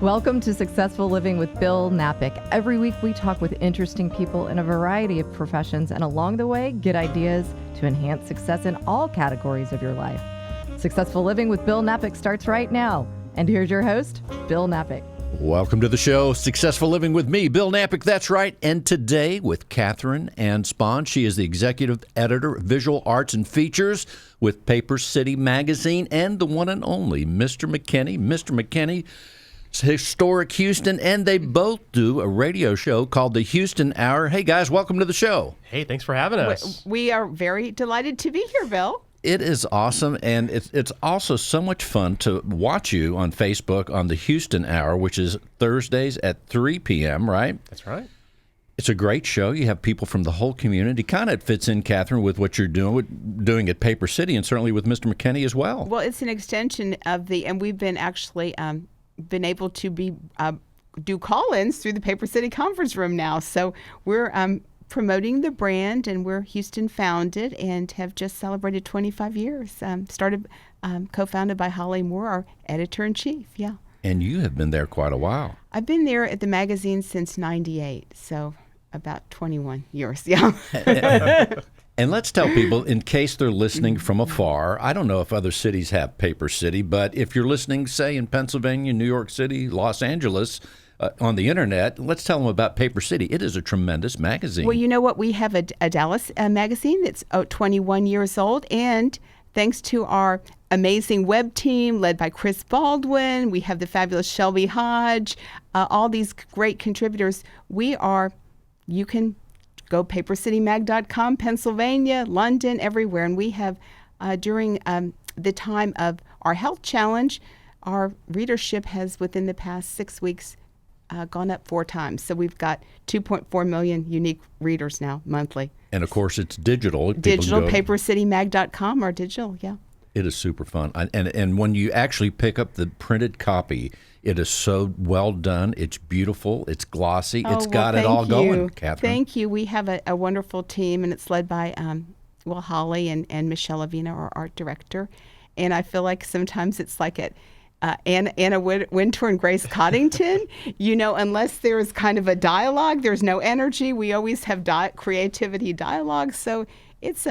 Welcome to Successful Living with Bill Napick. Every week we talk with interesting people in a variety of professions, and along the way, get ideas to enhance success in all categories of your life. Successful Living with Bill Napick starts right now. And here's your host, Bill Napick. Welcome to the show, Successful Living with me, Bill Napick. That's right. And today with Catherine Anspon. She is the executive editor of Visual Arts and Features with Paper City Magazine, and the one and only Mr. McKinney. Mr. McKinney, Historic Houston, and they both do a radio show called the Houston Hour. Hey, guys, welcome to the show. Hey, thanks for having us. We are very delighted to be here, Bill. It is awesome, and it's also so much fun to watch you on Facebook on the Houston Hour, which is Thursdays at 3 p.m., right? That's right. It's a great show. You have people from the whole community. Kind of fits in, Catherine, with what you're doing at Paper City, and certainly with Mr. McKinney as well. Well, it's an extension of and we've been actually been able to do call-ins through the Paper City conference room now. So we're promoting the brand, and we're Houston founded and have just celebrated 25 years. Co-founded by Holly Moore, our editor-in-chief. Yeah. And you have been there quite a while. I've been there at the magazine since '98, so about 21 years. Yeah. And let's tell people, in case they're listening from afar, I don't know if other cities have Paper City, but if you're listening, say, in Pennsylvania, New York City, Los Angeles, on the internet, let's tell them about Paper City. It is a tremendous magazine. Well, you know what? We have a Dallas magazine that's 21 years old, and thanks to our amazing web team led by Chris Baldwin, we have the fabulous Shelby Hodge, all these great contributors. You can go papercitymag.com, Pennsylvania, London, everywhere. And we have, during the time of our health challenge, our readership has, within the past 6 weeks, gone up 4 times. So we've got 2.4 million unique readers now monthly. And, of course, it's digital. Digital, papercitymag.com or digital, yeah. It is super fun. And when you actually pick up the printed copy, it is so well done. It's beautiful. It's glossy. It's got it all going, Catherine. Thank you. We have a wonderful team, and it's led by Holly and Michelle Avina, our art director. And I feel like sometimes it's like at Anna Wintour and Grace Coddington, unless there's kind of a dialogue, there's no energy. We always have creativity dialogue. So it's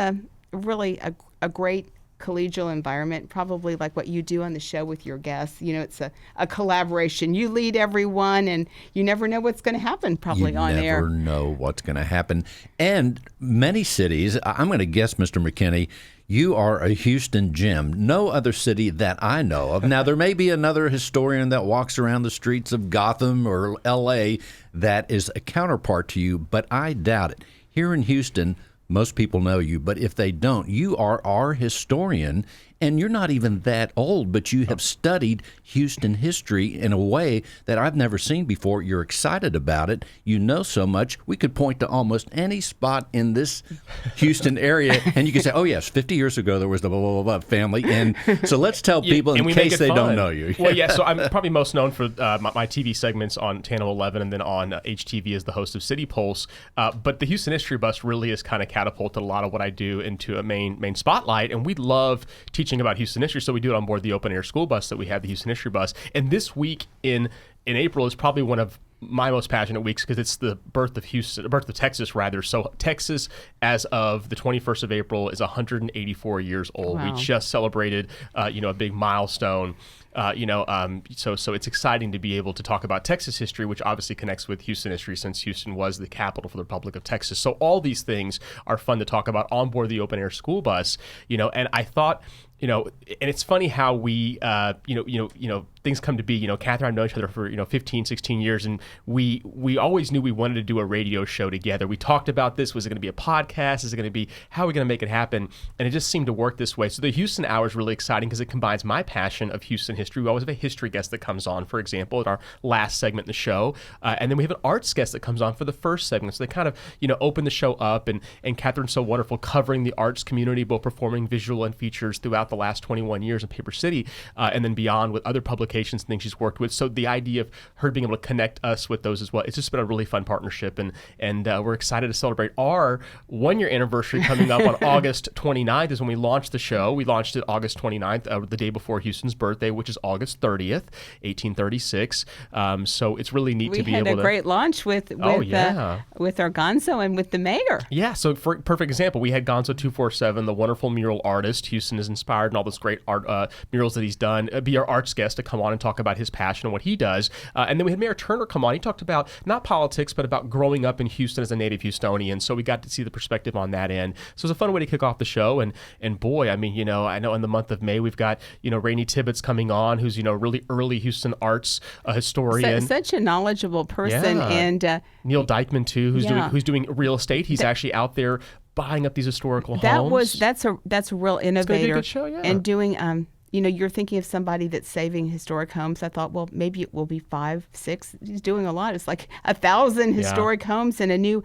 really a great collegial environment, probably like what you do on the show with your guests. It's a collaboration. You lead everyone, and you never know what's going to happen probably on air. You never know what's going to happen. And many cities, I'm going to guess, Mr. McKinney, you are a Houston gem. No other city that I know of. Now, there may be another historian that walks around the streets of Gotham or L.A. that is a counterpart to you, but I doubt it. Here in Houston, most people know you, but if they don't, you are our historian, and you're not even that old, but you have studied Houston history in a way that I've never seen before. You're excited about it. You know so much. We could point to almost any spot in this Houston area, and you could say, oh, yes, 50 years ago there was the blah, blah, blah family. And so let's tell people in case they don't know you. Well, yeah, so I'm probably most known for my TV segments on Channel 11 and then on HTV as the host of City Pulse. But the Houston History Bus really has kind of catapulted a lot of what I do into a main spotlight, and we love teaching about Houston history, so we do it on board the open air school bus that we have, the Houston History Bus. And this week in April is probably one of my most passionate weeks because it's the birth of Texas rather. So Texas, as of the 21st of April, is 184 years old. Wow. We just celebrated, a big milestone. So it's exciting to be able to talk about Texas history, which obviously connects with Houston history since Houston was the capital for the Republic of Texas. So all these things are fun to talk about on board the open air school bus, and I thought, and it's funny how we, things come to be. Catherine and I know each other for 15, 16 years, and we always knew we wanted to do a radio show together. We talked about this. Was it going to be a podcast? Is it going to be, how are we going to make it happen? And it just seemed to work this way. So the Houston Hour is really exciting because it combines my passion of Houston history. We always have a history guest that comes on, for example, at our last segment in the show, and then we have an arts guest that comes on for the first segment. So they kind of open the show up, and Catherine's so wonderful covering the arts community, both performing visual and features throughout the last 21 years in Paper City, and then beyond with other publications and things she's worked with. So the idea of her being able to connect us with those as well, it's just been a really fun partnership, and we're excited to celebrate our 1-year anniversary coming up on August 29th is when we launched the show. We launched it August 29th, the day before Houston's birthday, which is August 30th, 1836. So it's really neat to be able to... We had a great launch with our Gonzo and with the mayor. Yeah, so for perfect example, we had Gonzo 247, the wonderful mural artist. Houston is inspired in all those great art murals that he's done, be our arts guest to come on and talk about his passion and what he does. And then we had Mayor Turner come on. He talked about not politics, but about growing up in Houston as a native Houstonian. So we got to see the perspective on that end. So it was a fun way to kick off the show. And boy, I mean, I know in the month of May we've got Rainey Tibbetts coming on, who's really early Houston arts historian. Such a knowledgeable person, and Neil Dykeman too, who's doing real estate. He's actually out there buying up these historical homes. That's a real innovator. It's gonna be a good show, yeah. And doing you're thinking of somebody that's saving historic homes. I thought, well, maybe it will be 5, 6. He's doing a lot. It's like 1,000 historic homes and a new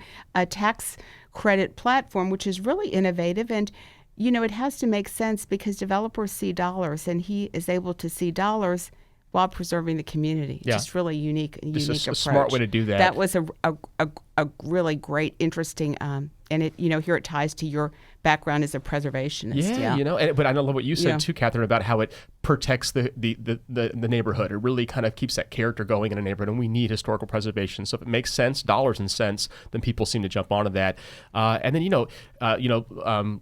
tax credit platform, which is really innovative. And it has to make sense because developers see dollars, and he is able to see dollars while preserving the community. Yeah. Just really unique Just approach. a smart way to do that. That was a really great, interesting, and it here it ties to your background as a preservationist. Yeah. But I love what you said too, Catherine, about how it protects the neighborhood. It really kind of keeps that character going in a neighborhood, and we need historical preservation. So if it makes sense, dollars and cents, then people seem to jump onto that. And then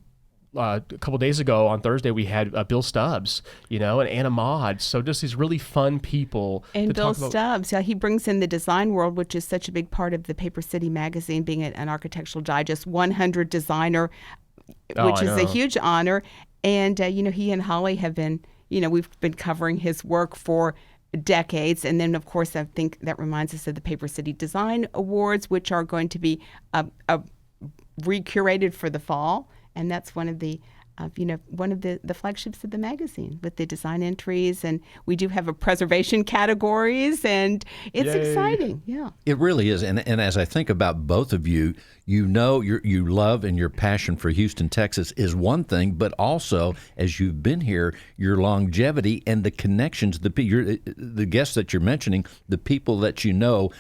a couple days ago on Thursday, we had Bill Stubbs, and Anna Maud. So just these really fun people. And Bill Stubbs, he brings in the design world, which is such a big part of the Paper City magazine, being an Architectural Digest 100 designer, which is a huge honor. And, he and Holly have been, we've been covering his work for decades. And then, of course, I think that reminds us of the Paper City Design Awards, which are going to be recurated for the fall. And that's one of the flagships of the magazine with the design entries. And we do have a preservation categories, and it's exciting. Yeah, it really is. And as I think about both of you, you love and your passion for Houston, Texas is one thing, but also as you've been here, your longevity and the connections, the guests that you're mentioning, the people that you know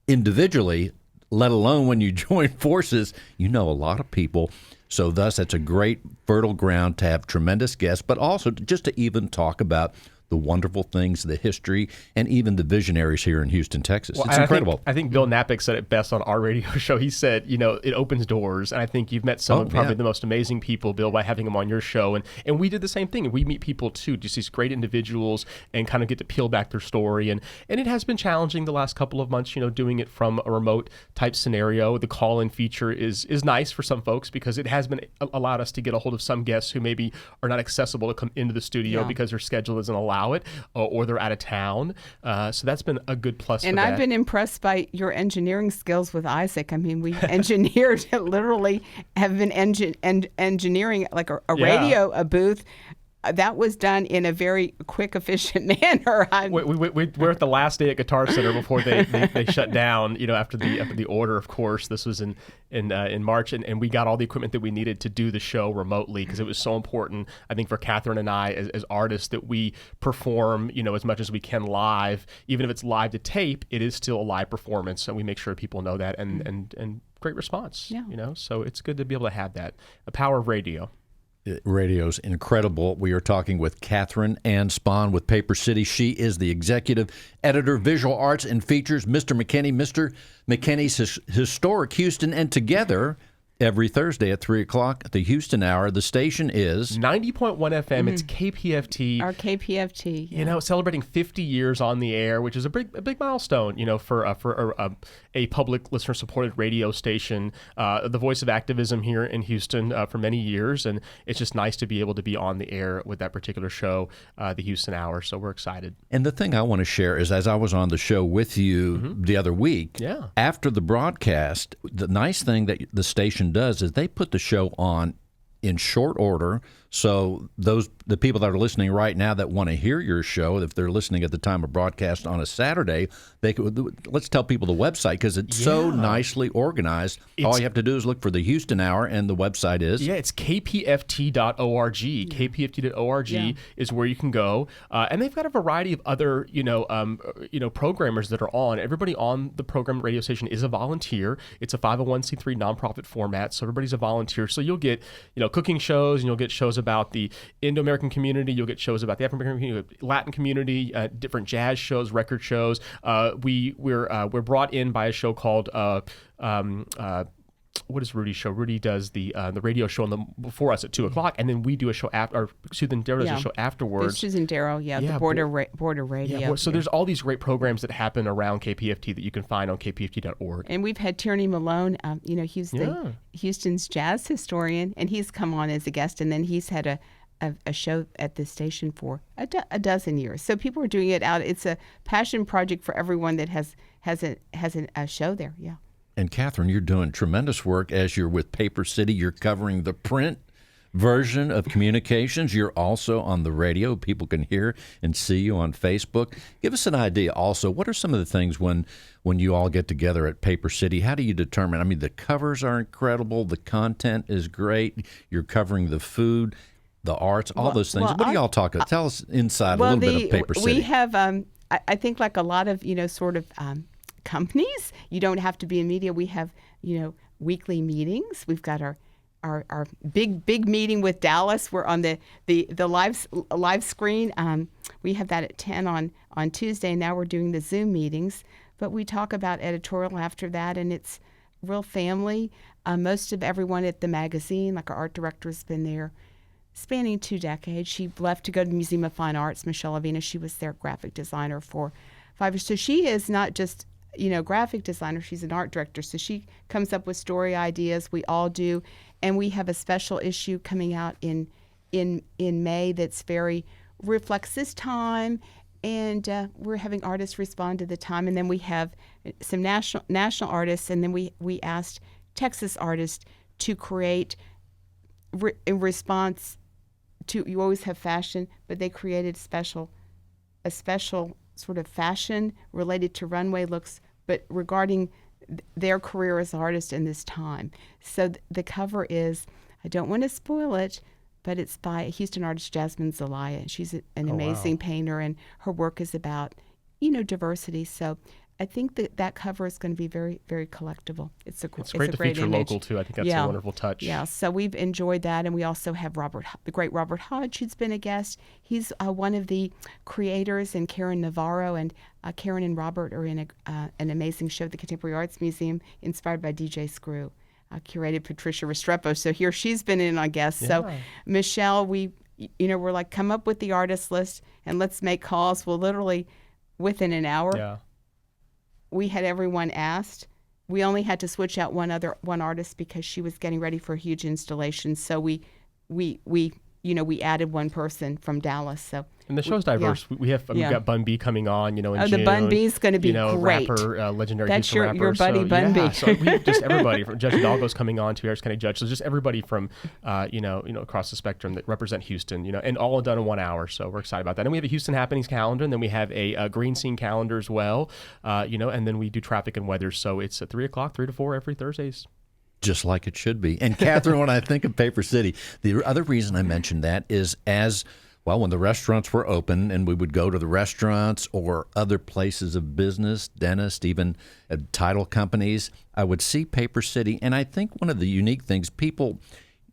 individually, let alone when you join forces, a lot of people. So thus, that's a great fertile ground to have tremendous guests, but also just to even talk about the wonderful things, the history, and even the visionaries here in Houston, Texas. It's incredible. I think Bill Napick said it best on our radio show. He said, it opens doors. And I think you've met some of probably the most amazing people, Bill, by having them on your show. And we did the same thing. And we meet people, too, just these great individuals, and kind of get to peel back their story. And it has been challenging the last couple of months, doing it from a remote type scenario. The call-in feature is nice for some folks because it has been allowed us to get a hold of some guests who maybe are not accessible to come into the studio because their schedule doesn't allow it, or they're out of town. So that's been a good plus. And I've been impressed by your engineering skills with Isaac. I mean, we engineered, literally have been engineering like a radio booth. That was done in a very quick, efficient manner. We're at the last day at Guitar Center before they shut down. After the order, of course. This was in March, and we got all the equipment that we needed to do the show remotely because it was so important. I think for Catherine and I as artists that we perform, as much as we can live, even if it's live to tape, it is still a live performance, and we make sure people know that and great response. Yeah. So it's good to be able to have that. The power of radio. Radio's incredible. We are talking with Catherine Anspon with Paper City. She is the executive editor, visual arts and features, Mr. McKinney, Mr. McKinney's Historic Houston, and together every Thursday at 3 o'clock at the Houston Hour. The station is 90.1 FM. It's KPFT. Our KPFT. Yeah. Celebrating 50 years on the air, which is a big milestone. For a public listener-supported radio station, the voice of activism here in Houston for many years, and it's just nice to be able to be on the air with that particular show, the Houston Hour. So we're excited. And the thing I want to share is, as I was on the show with you the other week, after the broadcast, the nice thing that the station does is they put the show on in short order So the people that are listening right now that want to hear your show, if they're listening at the time of broadcast on a Saturday, let's tell people the website, because it's so nicely organized. All you have to do is look for the Houston Hour, and the website is? Yeah, it's kpft.org. kpft.org is where you can go. And they've got a variety of other, programmers that are on. Everybody on the program radio station is a volunteer. It's a 501c3 nonprofit format, so everybody's a volunteer. So you'll get, cooking shows, and you'll get shows about the Indo-American community. You'll get shows about the African American community, Latin community, different jazz shows, record shows. We're brought in by a show called what is Rudy's show? Rudy does the radio show before us at 2:00, and then we do a show after. Susan Darrow does a show afterwards. Susan Darrow, the border radio. So there's all these great programs that happen around KPFT that you can find on kpft.org. And we've had Tierney Malone. He's the Houston's jazz historian, and he's come on as a guest, and then he's had a show at the station for a dozen years. So people are doing it out. It's a passion project for everyone that has a show there. Yeah. And Catherine, you're doing tremendous work as you're with Paper City. You're covering the print version of communications. You're also on the radio. People can hear and see you on Facebook. Give us an idea also. What are some of the things when you all get together at Paper City? How do you determine? I mean, the covers are incredible. The content is great. You're covering the food, the arts, all those things. What do y'all talk about? Tell us inside a little bit of Paper City. We have, I think, like a lot of, companies, you don't have to be in media. We have, weekly meetings. We've got our big meeting with Dallas. We're on the live screen. We have that at 10 on Tuesday. Now we're doing the Zoom meetings, but we talk about editorial after that, and it's real family. Most of everyone at the magazine, like our art director, has been there spanning 2 decades. She left to go to the Museum of Fine Arts, Michelle Avina. She was their graphic designer for 5 years. So she is not just graphic designer, she's an art director. So she comes up with story ideas. We all do. And we have a special issue coming out in May that's very reflects this time. And we're having artists respond to the time. And then we have some national artists. And then we asked Texas artists to create in response to, you always have fashion, but they created a special sort of fashion related to runway looks, but regarding their career as artists in this time. So the cover is, I don't want to spoil it, but it's by a Houston artist, Jasmine Zelaya. She's an amazing painter, and her work is about, diversity. So I think that cover is going to be very, very collectible. It's great to feature image. Local too. I think that's a wonderful touch. Yeah, so we've enjoyed that, and we also have the great Robert Hodge, who's been a guest. He's one of the creators, and Karen Navarro, and Karen and Robert are in an amazing show at the Contemporary Arts Museum, inspired by DJ Screw, curated Patricia Restrepo. So here she's been in on guests. Yeah. So Michelle, we're like, come up with the artist list and let's make calls. Well, literally within an hour. Yeah. We had everyone asked. We only had to switch out one artist because she was getting ready for a huge installation. So we added one person from Dallas. So and the show's diverse. Yeah. We've got Bun B coming on, in June. The Bun B's going to be great. Rapper, legendary That's Houston rapper. Your buddy Bun B. So we just everybody from Judge Hidalgo's coming on to Harris County Judge. So just everybody from across the spectrum that represent Houston, and all done in 1 hour. So we're excited about that. And we have a Houston Happenings calendar, and then we have a Green Scene calendar as well. And then we do traffic and weather. So it's at 3:00, 3 to 4 every Thursdays. Just like it should be. And Catherine, when I think of Paper City, the other reason I mentioned that is when the restaurants were open and we would go to the restaurants or other places of business, dentists, even title companies, I would see Paper City. And I think one of the unique things, people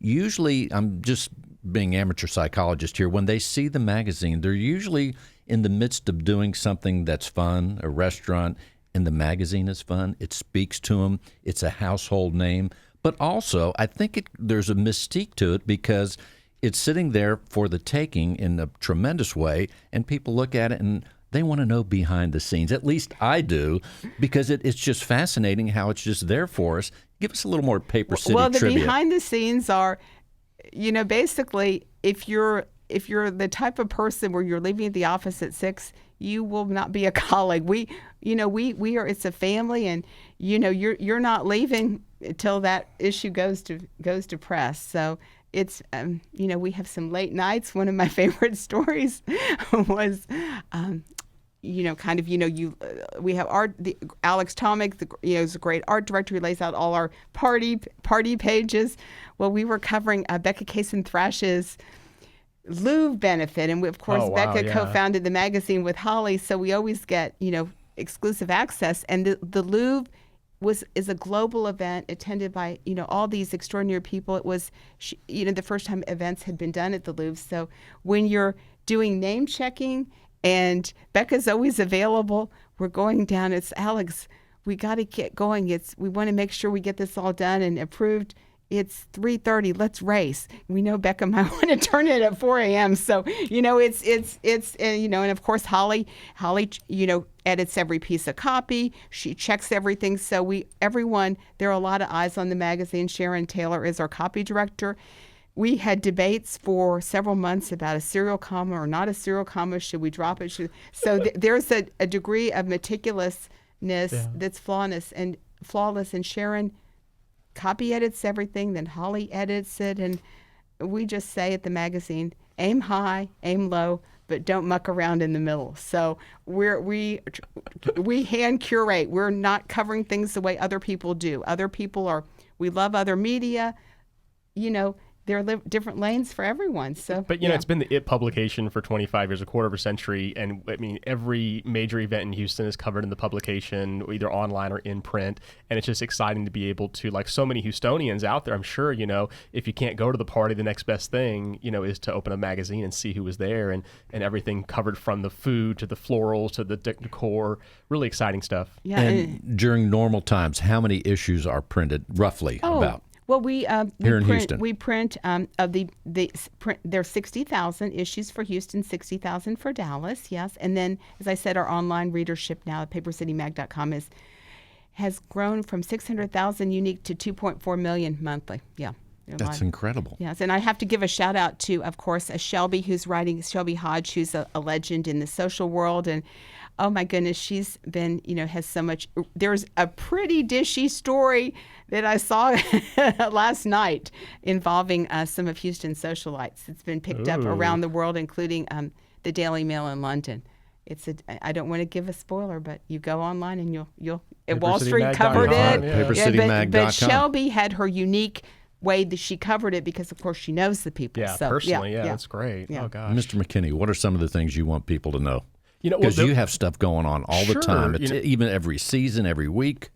usually, I'm just being amateur psychologist here, when they see the magazine, they're usually in the midst of doing something that's fun, a restaurant, and the magazine is fun. It speaks to them. It's a household name. But also, I think there's a mystique to it because it's sitting there for the taking in a tremendous way, and people look at it and they want to know behind the scenes. At least I do, because it's just fascinating how it's just there for us. Give us a little more Paper City trivia. Well, the behind the scenes are, basically, if you're the type of person where you're leaving the office at 6, you will not be a colleague. We are. It's a family, and you're not leaving until that issue goes to press. So it's we have some late nights. One of my favorite stories was we have art. Alex Tomic, is a great art director. He lays out all our party pages. Well, we were covering Becca Kaysen-Thrash's Louvre benefit, and of course, Becca co-founded the magazine with Holly, so we always get exclusive access. And the Louvre is a global event attended by all these extraordinary people. It was the first time events had been done at the Louvre. So when you're doing name checking, and Becca's always available, we're going down. It's Alex. We got to get going. We want to make sure we get this all done and approved. It's 3:30. Let's race. We know Becca might want to turn it at 4 a.m. So it's and of course Holly edits every piece of copy. She checks everything. So there are a lot of eyes on the magazine. Sharon Taylor is our copy director. We had debates for several months about a serial comma or not a serial comma. Should we drop it? So there's a degree of meticulousness that's flawless. And Sharon copy edits everything. Then Holly edits it. And we just say at the magazine, aim high, aim low, but don't muck around in the middle. So we hand curate. We're not covering things the way other people do. We love other media, there are different lanes for everyone. So, but it's been the IT publication for 25 years, a quarter of a century, and I mean every major event in Houston is covered in the publication, either online or in print. And it's just exciting to be able to, like so many Houstonians out there, I'm sure if you can't go to the party, the next best thing is to open a magazine and see who was there, and everything covered from the food to the florals to the decor. Really exciting stuff. Yeah. And during normal times, how many issues are printed roughly about? Well, here in Houston, we print there's 60,000 issues for Houston, 60,000 for Dallas, yes. And then, as I said, our online readership now at papercitymag.com has grown from 600,000 unique to 2.4 million monthly. Yeah. That's incredible. Yes, and I have to give a shout out to, of course, Shelby, Shelby Hodge, who's a legend in the social world. And oh my goodness, she's been, has so much. There's a pretty dishy story that I saw last night involving some of Houston's socialites. It's been picked up around the world, including the Daily Mail in London. I don't want to give a spoiler, but you go online and you'll Wall Street covered it. Papercitymag.com. But Shelby had her unique way that she covered it because, of course, she knows the people. Yeah, so, personally, that's great. Yeah. Oh, gosh. Mr. McKinney, what are some of the things you want people to know? Because you have stuff going on all the time. It's even every season, every week.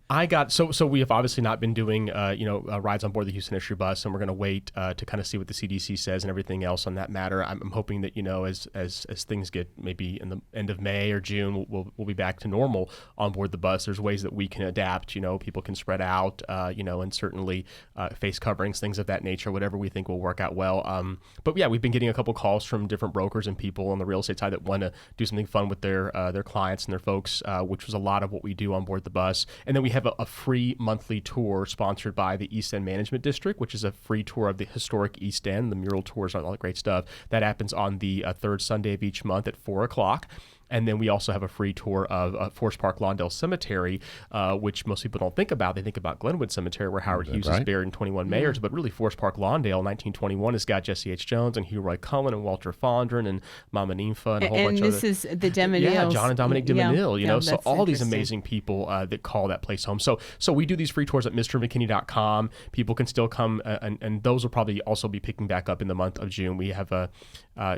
So we have obviously not been doing rides on board the Houston History Bus, and we're going to wait to kind of see what the CDC says and everything else on that matter. I'm hoping that as things get maybe in the end of May or June, we'll be back to normal on board the bus. There's ways that we can adapt. People can spread out, and certainly face coverings, things of that nature, whatever we think will work out well. But yeah, we've been getting a couple calls from different brokers and people on the real estate side that want to do something fun with their clients and their folks, which was a lot of what we do on board the bus. And then we have a free monthly tour sponsored by the East End Management District, which is a free tour of the historic East End, the mural tours, all that great stuff. That happens on the third Sunday of each month at 4:00. And then we also have a free tour of Forest Park Lawndale Cemetery, which most people don't think about. They think about Glenwood Cemetery, where Howard Hughes is buried, and 21 mayors. But really, Forest Park Lawndale, 1921, has got Jesse H. Jones and Hugh Roy Cullen and Walter Fondren and Mama Nympha and a whole bunch of this is the DeMenils. Yeah, John and Dominic DeMenil, so all these amazing people that call that place home. So we do these free tours at MrMcKinney.com. People can still come, and those will probably also be picking back up in the month of June. We have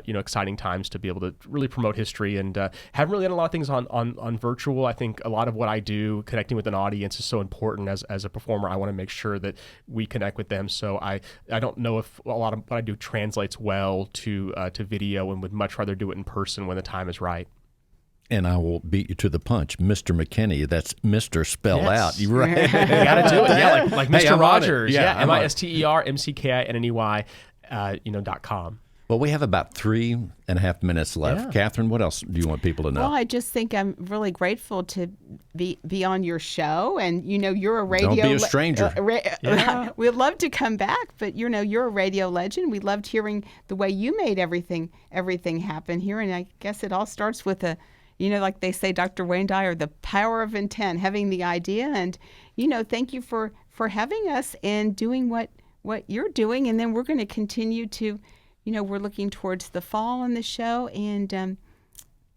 exciting times to be able to really promote history, and haven't really done a lot of things on virtual. I think a lot of what I do, connecting with an audience, is so important as a performer. I want to make sure that we connect with them. So I don't know if a lot of what I do translates well to video, and would much rather do it in person when the time is right. And I will beat you to the punch. Mr. McKinney, that's Mr. Spell out. You're right. You got to do it. Yeah, like Mr. Hey, Rogers. Yeah, MisterMcKinney.com. Well, we have about 3.5 minutes left. Yeah. Catherine, what else do you want people to know? Well, I just think I'm really grateful to be on your show, and you're a radio. Don't be a stranger. We'd love to come back, but you're a radio legend. We loved hearing the way you made everything happen here, and I guess it all starts with like they say, Dr. Wayne Dyer, the power of intent, having the idea, and thank you for having us and doing what what you're doing, and then we're going to continue to, we're looking towards the fall on the show, and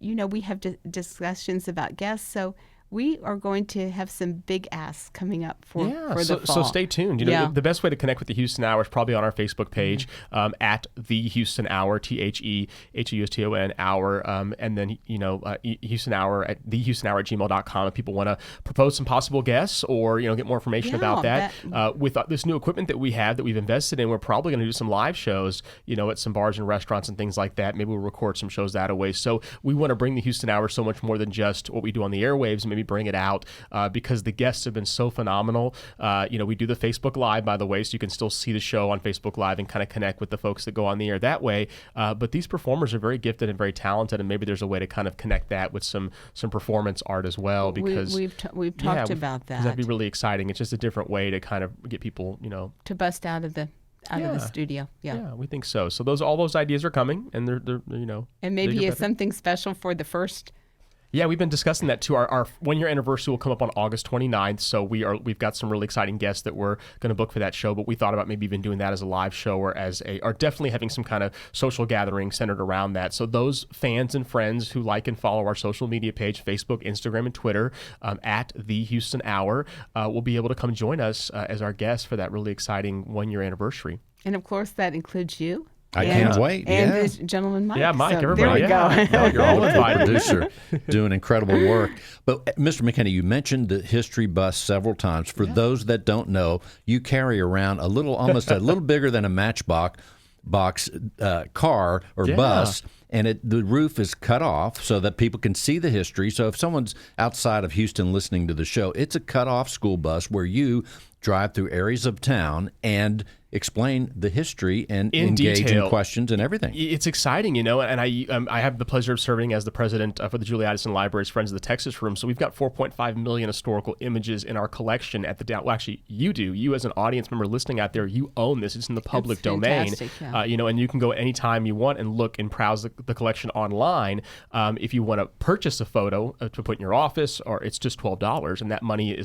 we have discussions about guests, so we are going to have some big asks coming up for the fall. So stay tuned. The best way to connect with the Houston Hour is probably on our Facebook page, at the Houston Hour, TheHouston Hour, and then Houston Hour at thehoustonhour@gmail.com. If people want to propose some possible guests or get more information about that, with this new equipment that we have that we've invested in, we're probably going to do some live shows, at some bars and restaurants and things like that. Maybe we'll record some shows that way. So we want to bring the Houston Hour so much more than just what we do on the airwaves. Maybe bring it out because the guests have been so phenomenal. We do the Facebook Live, by the way, so you can still see the show on Facebook Live and kind of connect with the folks that go on the air that way. But these performers are very gifted and very talented, and maybe there's a way to kind of connect that with some performance art as well. Because we've talked about that. That'd be really exciting. It's just a different way to kind of get people, to bust out of the studio. Yeah, we think so. So all those ideas are coming, and they're and maybe it's something special for the first. Yeah, we've been discussing that too. Our 1-year anniversary will come up on August 29th, so we've got some really exciting guests that we're going to book for that show. But we thought about maybe even doing that as a live show or definitely having some kind of social gathering centered around that. So those fans and friends who like and follow our social media page, Facebook, Instagram, and Twitter, at the Houston Hour, will be able to come join us as our guests for that really exciting 1-year anniversary. And of course, that includes you. I can't wait. And this gentleman, Mike. Yeah, Mike, so everybody. There we go. No, you're all invited. Producer doing incredible work. But Mr. McKinney, you mentioned the history bus several times. For those that don't know, you carry around almost a little bigger than a matchbox car or bus, and the roof is cut off so that people can see the history. So if someone's outside of Houston listening to the show, it's a cut-off school bus where you drive through areas of town and explain the history and engage in questions and everything. It's exciting, and I have the pleasure of serving as the president for the Julie Addison Library's Friends of the Texas Room. So we've got 4.5 million historical images in our collection at the well, actually, you do. You as an audience member listening out there, you own this. It's in the public domain. Yeah. And you can go anytime you want and look and browse the collection online. If you want to purchase a photo to put in your office, or it's just $12, and that money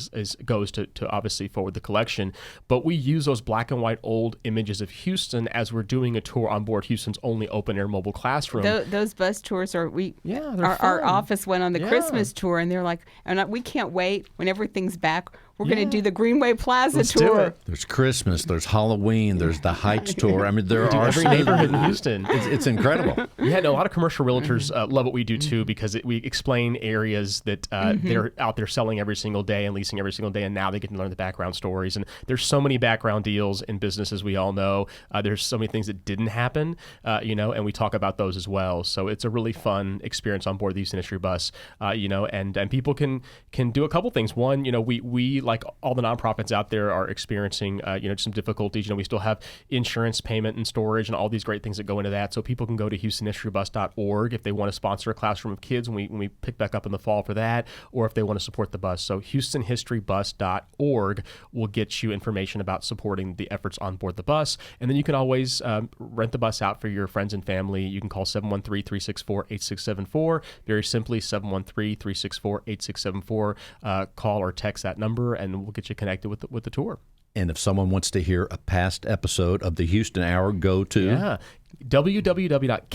goes to obviously forward the collection. But we use those black and white old images of Houston as we're doing a tour on board Houston's only open-air mobile classroom. Those bus tours are they're our office went on the Christmas tour, and they're like, we can't wait when everything's back. We're going to do the Greenway Plaza tour. There's Christmas, there's Halloween, there's the Heights tour. I mean, there are every neighborhood in Houston. It's incredible. Yeah, a lot of commercial realtors love what we do too, because we explain areas that they're out there selling every single day and leasing every single day, and now they get to learn the background stories. And there's so many background deals in business, as we all know. There's so many things that didn't happen, and we talk about those as well. So it's a really fun experience on board the Houston History Bus, and people can do a couple things. One, we like all the nonprofits out there are experiencing, some difficulties. We still have insurance payment and storage and all these great things that go into that. So people can go to HoustonHistoryBus.org if they want to sponsor a classroom of kids when we pick back up in the fall for that, or if they want to support the bus. So HoustonHistoryBus.org will get you information about supporting the efforts on board the bus. And then you can always rent the bus out for your friends and family. You can call 713-364-8674. Very simply, 713-364-8674. Call or text that number, and we'll get you connected with the tour. And if someone wants to hear a past episode of the Houston Hour, go to www.kpft.org.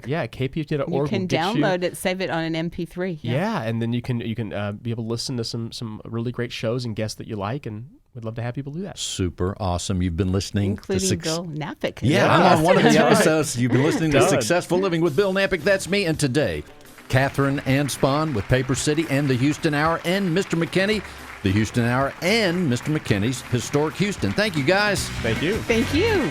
Yeah, kpft.org. You can download it, save it on an MP3. Yeah, and then you can be able to listen to some really great shows and guests that you like, and we'd love to have people do that. Super awesome. You've been listening including Bill Napick. Yeah, I'm on one of the episodes. You've been listening to Successful Living with Bill Napick. That's me. And today, Catherine Anspon with Paper City and the Houston Hour, and Mr. McKinney, the Houston Hour, and Mr. McKinney's Historic Houston. Thank you, guys. Thank you. Thank you.